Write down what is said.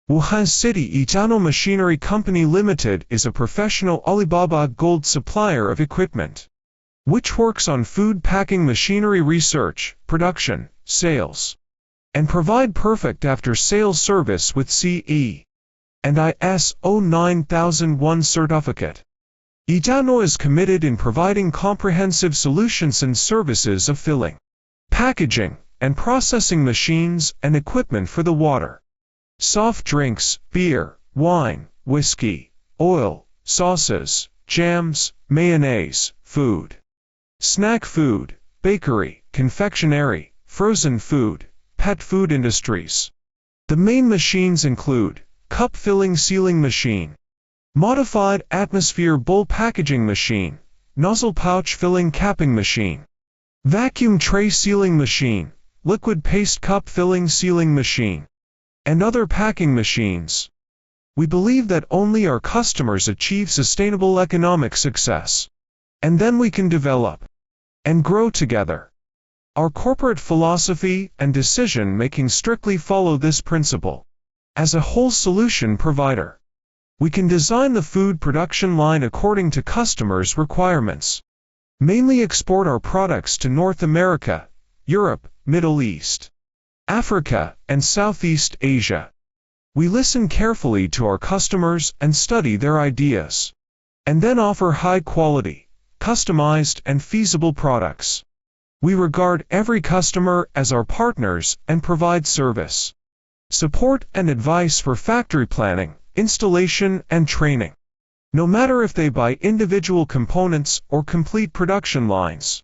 Wuhan City Yijianuo Machinery Company Limited is a professional Alibaba Gold supplier of equipment, which works on food packing machinery research, production, sales, and provide perfect after-sales service with CE and ISO 9001 certificate. Yijianuo is committed in providing comprehensive solutions and services of filling, packaging, and processing machines and equipment for the water, soft drinks, beer, wine, whiskey, oil, sauces, jams, mayonnaise, food, snack food, bakery, confectionery, frozen food, pet food industries. The main machines include cup filling sealing machine, modified atmosphere bowl packaging machine, nozzle pouch filling capping machine, vacuum tray sealing machine, liquid paste cup filling sealing machine, and other packing machines. We believe that only our customers achieve sustainable economic success, and then we can develop and grow together. Our corporate philosophy and decision-making strictly follow this principle. As a whole solution provider, we can design the food production line according to customers' requirements. Mainly export our products to North America, Europe, Middle East, Africa, and Southeast Asia. We listen carefully to our customers and study their ideas, and then offer high-quality, customized, and feasible products. We regard every customer as our partners and provide service, support, and advice for factory planning, installation, and training, no matter if they buy individual components or complete production lines.